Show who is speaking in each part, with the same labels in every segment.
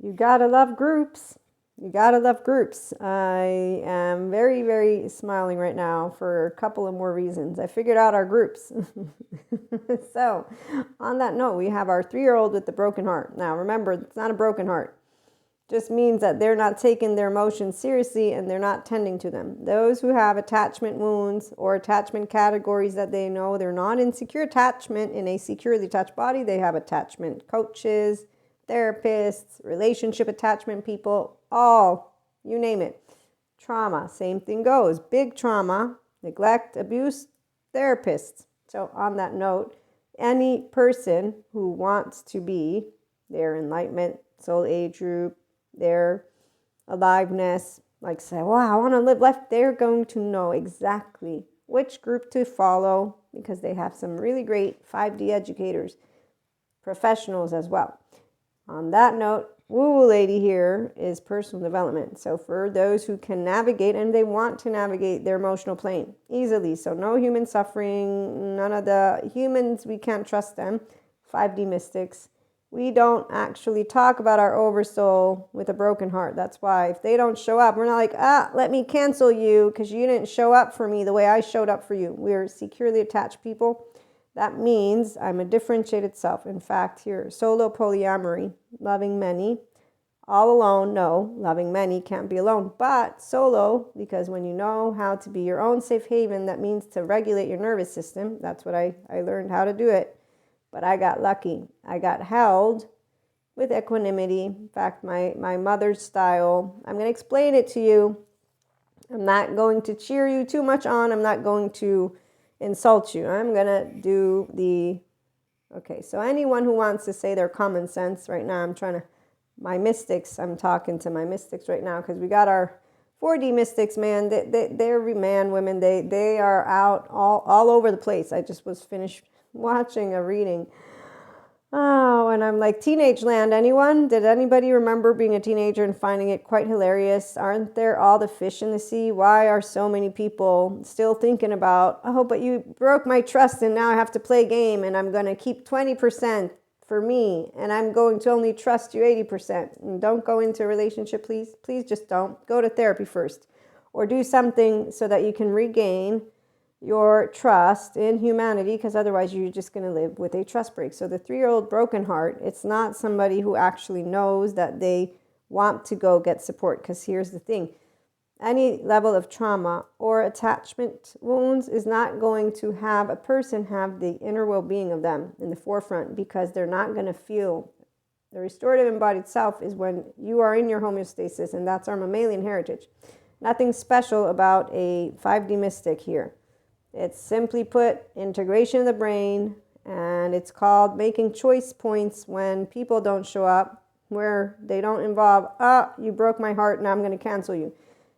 Speaker 1: You gotta love groups. You gotta love groups. I am very, very smiling right now for a couple of more reasons. I figured out our groups. So, on that note, we have our 3-year-old with the broken heart. Now, remember, it's not a broken heart. Just means that they're not taking their emotions seriously and they're not tending to them. Those who have attachment wounds or attachment categories that they know they're not in secure attachment in a securely attached body, they have attachment coaches, therapists, relationship attachment people, all, you name it. Trauma, same thing goes. Big trauma, neglect, abuse, therapists. So on that note, any person who wants to be their enlightenment, soul age group, their aliveness, like say, wow, I want to live life, they're going to know exactly which group to follow because they have some really great 5D educators, professionals as well. On that note, woo lady here is personal development. So for those who can navigate and they want to navigate their emotional plane easily, so no human suffering, none of the humans, we can't trust them, 5D mystics. We don't actually talk about our oversoul with a broken heart. That's why if they don't show up, we're not like, let me cancel you because you didn't show up for me the way I showed up for you. We're securely attached people. That means I'm a differentiated self. In fact, here, solo polyamory, loving many. All alone, no, loving many can't be alone. But solo, because when you know how to be your own safe haven, that means to regulate your nervous system. That's what I learned how to do it. But I got lucky. I got held with equanimity. In fact, my mother's style. I'm going to explain it to you. I'm not going to cheer you too much on. I'm not going to insult you. I'm going to do the... Okay, so anyone who wants to say their common sense right now, I'm talking to my mystics right now because we got our 4D mystics, man. They're man, women. They are out all over the place. I just was finished watching a reading. Oh, and I'm like, teenage land, anyone? Did anybody remember being a teenager and finding it quite hilarious? Aren't there all the fish in the sea? Why are so many people still thinking about, oh, but you broke my trust and now I have to play a game and I'm going to keep 20% for me and I'm going to only trust you 80%. And don't go into a relationship, please. Please just don't. Go to therapy first or do something so that you can regain your trust in humanity, because otherwise you're just going to live with a trust break. So the 3-year-old broken heart, it's not somebody who actually knows that they want to go get support. Because here's the thing, any level of trauma or attachment wounds is not going to have a person have the inner well-being of them in the forefront, because they're not going to feel. The restorative embodied self is when you are in your homeostasis, and that's our mammalian heritage. Nothing special about a 5D mystic here. It's simply put, integration of the brain, and it's called making choice points when people don't show up, where they don't involve, you broke my heart and I'm going to cancel you.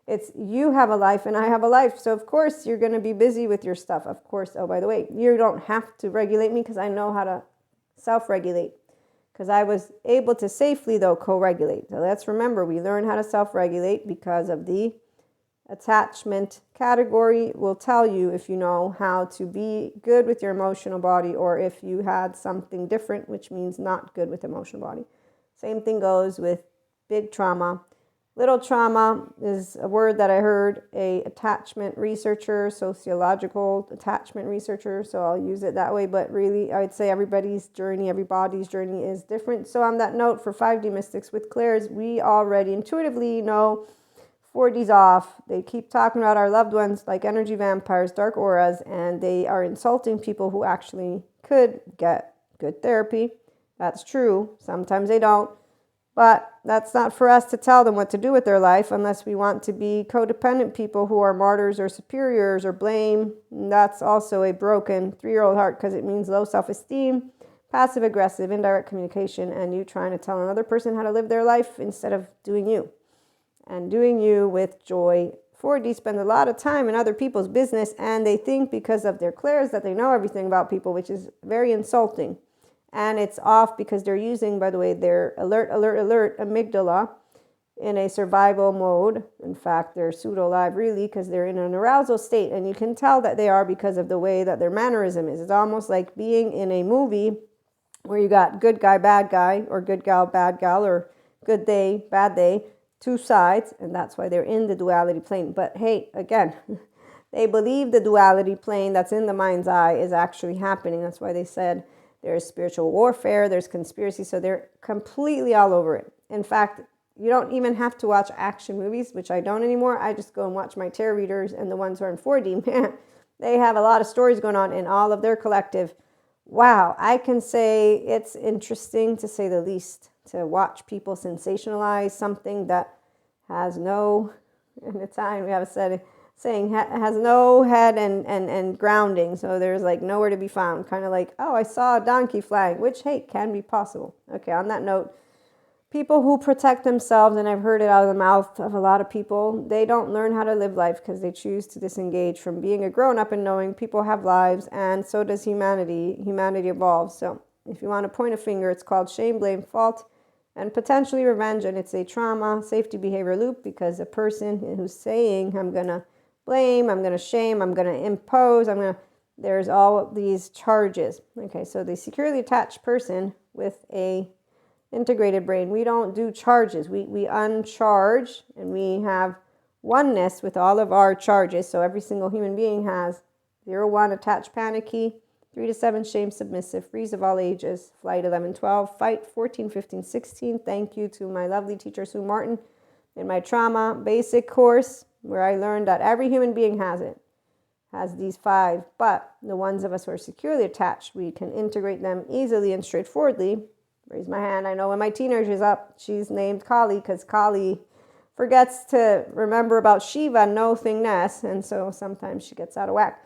Speaker 1: It's you have a life and I have a life, so of course you're going to be busy with your stuff. Of course, oh, by the way, you don't have to regulate me because I know how to self-regulate, because I was able to safely, though, co-regulate. So let's remember, we learn how to self-regulate because of the attachment category. Will tell you if you know how to be good with your emotional body or if you had something different, which means not good with emotional body. Same thing goes with big trauma. Little trauma is a word that I heard a attachment researcher, sociological attachment researcher, so I'll use it that way, but really I would say everybody's journey is different. So on that note, for 5D mystics with clairs, we already intuitively know 4D's off. They keep talking about our loved ones like energy vampires, dark auras, and they are insulting people who actually could get good therapy. That's true. Sometimes they don't. But that's not for us to tell them what to do with their life unless we want to be codependent people who are martyrs or superiors or blame. And that's also a broken 3-year-old heart, because it means low self-esteem, passive-aggressive, indirect communication, and you trying to tell another person how to live their life instead of doing you. And doing you with joy. 4D spend a lot of time in other people's business, and they think because of their clairs that they know everything about people, which is very insulting. And it's off because they're using, by the way, their alert amygdala in a survival mode. In fact, they're pseudo-alive really because they're in an arousal state. And you can tell that they are because of the way that their mannerism is. It's almost like being in a movie where you got good guy, bad guy, or good gal, bad gal, or good day, bad day, two sides, and that's why they're in the duality plane. But hey, again, they believe the duality plane that's in the mind's eye is actually happening. That's why they said there's spiritual warfare, there's conspiracy, so they're completely all over it. In fact, you don't even have to watch action movies, which I don't anymore. I just go and watch my tarot readers and the ones who are in 4D. Man, they have a lot of stories going on in all of their collective. Wow, I can say it's interesting, to say the least, to watch people sensationalize something that has no, in the time we have a saying, has no head and grounding. So there's like nowhere to be found. Kind of like, oh, I saw a donkey flying, which, hey, can be possible. Okay, on that note, people who protect themselves, and I've heard it out of the mouth of a lot of people, they don't learn how to live life because they choose to disengage from being a grown-up and knowing people have lives, and so does humanity. Humanity evolves. So if you want to point a finger, it's called shame, blame, fault, and potentially revenge, and it's a trauma safety behavior loop, because a person who's saying, I'm going to blame, I'm going to shame, I'm going to impose, there's all these charges. Okay, so the securely attached person with a integrated brain, we don't do charges. We uncharge, and we have oneness with all of our charges. So every single human being has 0, 1, attached, panicky, 3 to 7, shame, submissive, freeze of all ages, flight 11, 12, fight 14, 15, 16. Thank you to my lovely teacher, Sue Martin, in my trauma basic course, where I learned that every human being has these 5, but the ones of us who are securely attached, we can integrate them easily and straightforwardly. Raise my hand. I know when my teenager's up, she's named Kali because Kali forgets to remember about Shiva and nothingness, and so sometimes she gets out of whack.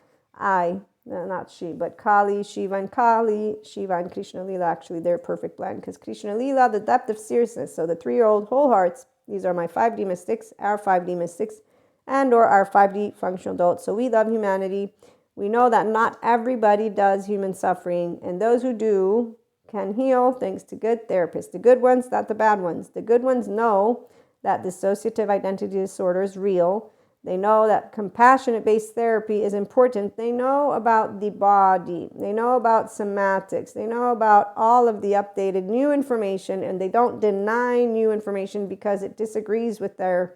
Speaker 1: Not she, but Kali, Shiva and Krishna Lila, actually they're perfect blend, because Krishna Lila, the depth of seriousness. So the 3-year-old whole hearts, these are my 5D mystics, our 5D mystics, and or our 5D functional adults. So we love humanity. We know that not everybody does human suffering, and those who do can heal thanks to good therapists. The good ones, not the bad ones. The good ones know that dissociative identity disorder is real. They know that compassionate-based therapy is important. They know about the body. They know about somatics. They know about all of the updated new information, and they don't deny new information because it disagrees with their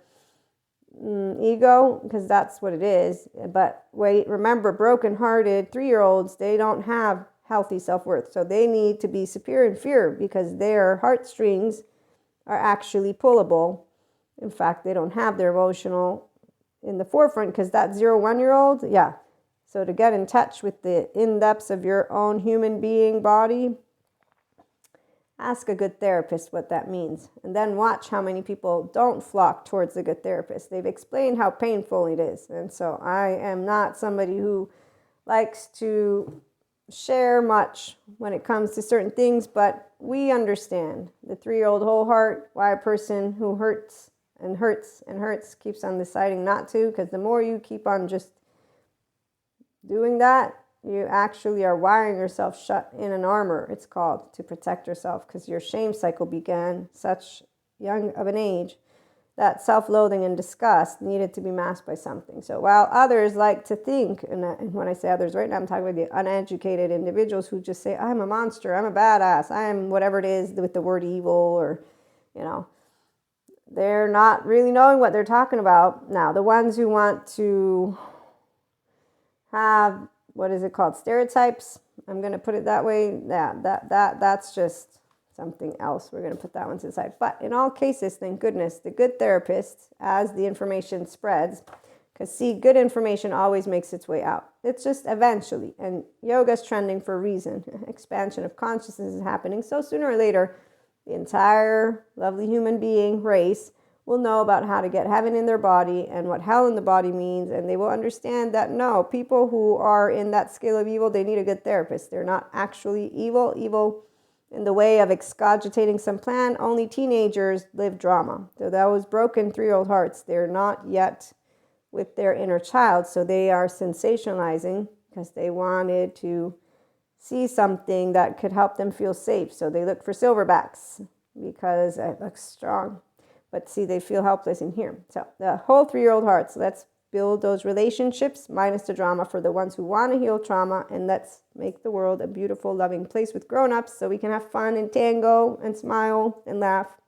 Speaker 1: ego, because that's what it is. But wait, remember, broken-hearted 3-year-olds, they don't have healthy self-worth. So they need to be superior in fear because their heartstrings are actually pullable. In fact, they don't have their emotional in the forefront, because that 0, 1-year-old, yeah. So to get in touch with the in-depths of your own human being body, ask a good therapist what that means. And then watch how many people don't flock towards a good therapist. They've explained how painful it is. And so I am not somebody who likes to share much when it comes to certain things, but we understand the 3-year-old whole heart, why a person who hurts and hurts and hurts keeps on deciding not to, because the more you keep on just doing that, you actually are wiring yourself shut in an armor, it's called, to protect yourself, because your shame cycle began such young of an age that self-loathing and disgust needed to be masked by something. So while others like to think, and when I say others right now, I'm talking about the uneducated individuals who just say, I'm a monster, I'm a badass, I am whatever it is with the word evil, or, they're not really knowing what they're talking about. Now, the ones who want to have, what is it called, stereotypes, I'm going to put it that way, that's just something else. We're going to put that one to the side. But in all cases, thank goodness, the good therapist, as the information spreads, because see, good information always makes its way out. It's just eventually, and yoga's trending for a reason. Expansion of consciousness is happening. So sooner or later, the entire lovely human being race will know about how to get heaven in their body and what hell in the body means, and they will understand that no, people who are in that scale of evil, they need a good therapist. They're not actually evil in the way of excogitating some plan. Only teenagers live drama. So those broken 3-year-old hearts, they're not yet with their inner child, so they are sensationalizing because they wanted to see something that could help them feel safe. So they look for silverbacks because it looks strong. But see, they feel helpless in here. So the whole 3-year-old hearts, let's build those relationships minus the drama for the ones who want to heal trauma, and let's make the world a beautiful, loving place with grown-ups so we can have fun and tango and smile and laugh